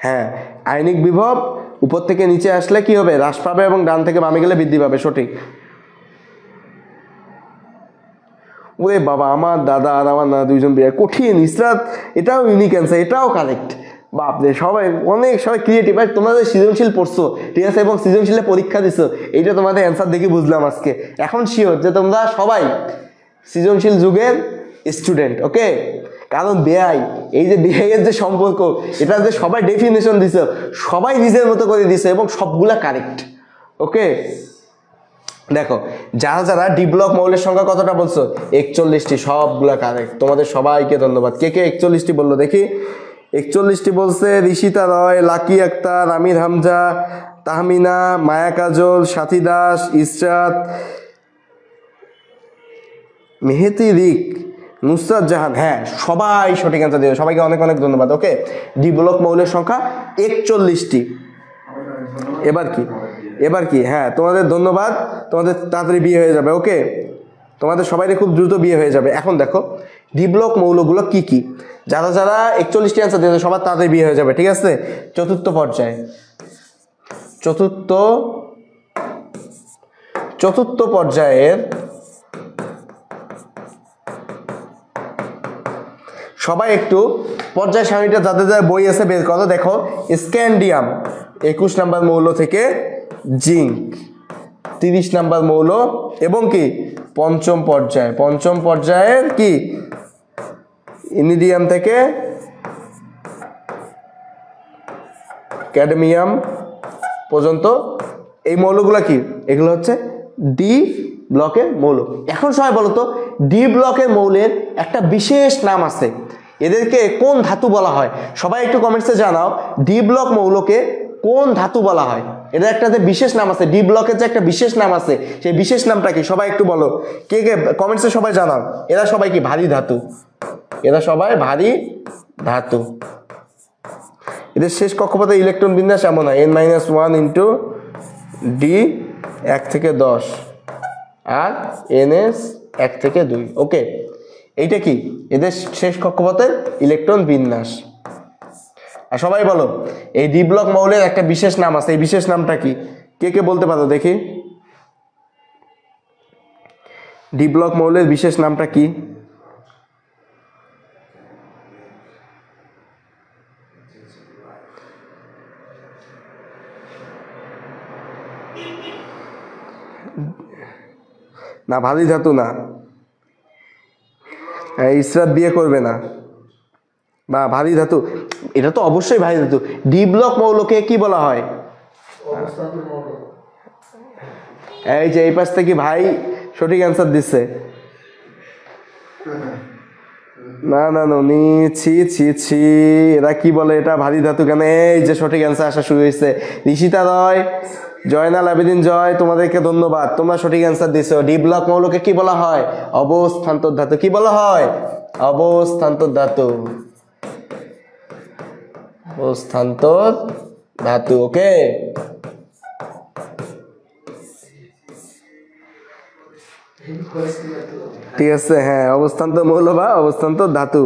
হ্যাঁ, আয়নিক বিভব উপর থেকে নিচে আসলে কি হবে, হ্রাস পাবে এবং ডান থেকে বামে গেলে বৃদ্ধি পাবে, সঠিক। ওরে বাবা, আমার দাদা আর আমার নানা দুইজন বিয়ে, কঠিন। ইসরাত এটাও ইউনিক অ্যান্সার, এটাও কারেক্ট। বাপরে, সবাই সবাই ক্রিয়েটিভ। আর তোমাদের সৃজনশীল পড়ছো, ঠিক আছে, এবং সৃজনশীলে পরীক্ষা দিছো, এইটা তোমাদের অ্যান্সার দেখে বুঝলাম আজকে। এখন শিওর যে তোমরা সবাই সৃজনশীল যুগের স্টুডেন্ট, ওকে। কারণ বেআই, এই যে বেআইয়ের যে সম্পর্ক, এটা যে সবাই ডেফিনেশন দিছে, সবাই নিজের মতো করে দিছে এবং সবগুলা কারেক্ট, ওকে। দেখো, যারা যারা ডি ব্লক মৌলের সংখ্যা কতটা বলছো, 41টি, সবগুলা কারেক্ট। তোমাদের সবাইকে ধন্যবাদ। কে কে 41টি বললো দেখি? 41টি বলছে ঋষিতা রয়, লাকি আক্তার, আমির হামজা, তাহমিনা, মায়া কাজল, সাথী দাস, ইসরাত, মেহেতি রিক, নুসরাত জাহান। হ্যাঁ, সবাই সঠিক অ্যান্সার দিয়েছে, সবাইকে অনেক অনেক ধন্যবাদ, ওকে। ডি ব্লক মৌলের সংখ্যা 41টি। এবার কি হ্যাঁ, তোমাদের ধন্যবাদ, তোমাদের তাড়াতাড়ি বিয়ে হয়ে যাবে, ওকে। তোমাদের সবাই খুব দ্রুত বিয়ে হয়ে যাবে। এখন দেখো ডি ব্লক মৌলগুলো কি কি, যারা যারা 41টি অ্যান্সার দিয়েছে সবার তাড়াতাড়ি বিয়ে হয়ে যাবে, ঠিক আছে। চতুর্থ পর্যায়ের সবাই একটু পর্যায় সারণীটা যাদের যাদের বই আছে বের করো। দেখো, স্ক্যান্ডিয়াম 21 নাম্বার মৌল থেকে জিঙ্ক 30 নাম্বার মৌল, এবং কি পঞ্চম পর্যায়ের কি ইনিডিয়াম থেকে ক্যাডমিয়াম পর্যন্ত। এই মৌলগুলো কি, এগুলো হচ্ছে ডি ব্লকের মৌল। এখন সবাই বলো তো, ডি ব্লকের মৌলের একটা বিশেষ নাম আছে, এদেরকে কোন ধাতু বলা হয়? সবাই একটু কমেন্টসে জানাও, ডি ব্লক মৌলকে কোন ধাতু বলা হয়? এদের একটা যে বিশেষ নাম আছে, ডি ব্লকের যে একটা বিশেষ নাম আছে, সেই বিশেষ নামটা কি? সবাই একটু বলো, কে কে কমেন্টসে সবাই জানাও। এরা সবাই কি ভারী ধাতু, এদের শেষ কক্ষপথে ইলেকট্রন বিন্যাস এমন হয় n-1 ইন্টু ডি 1 থেকে 10 আর ns 1 থেকে 2, ওকে। এইটা কি এদের শেষ কক্ষপথের ইলেকট্রন বিন্যাস। আর সবাই বলো, এই ডি ব্লক মৌলের একটা বিশেষ নাম আছে, এই বিশেষ নামটা কি? কে কে বলতে পারো দেখি? ডি ব্লক মৌলের বিশেষ নামটা কি? না, ভারী ধাতু না। ইসরাত বিয়ে করবে না, বা ভারী ধাতু, এটা তো অবশ্যই ভারী ধাতু। ডি ব্লক মৌলকে কি বলা হয়? এই যে এই পাশ থেকে ভাই সঠিক অ্যান্সার দিচ্ছে। না, ছি, এরা কি বলে, এটা ভারী ধাতু কেন? এই যে সঠিক অ্যান্সার আসা শুরু হয়েছে। ঋষিতা রয়, জয়নাল আবেদিন জয়, তোমাদেরকে ধন্যবাদ, তোমরা সঠিক অ্যান্সার দিছো। ডি ব্লক মৌলকে কি বলা হয়? অবস্থান্তর ধাতু। কি বলা হয়? অবস্থান্তর ধাতু, ওকে। ঠিক আছে, হ্যাঁ, অবস্থান্তর মৌল বা অবস্থান্তর ধাতু।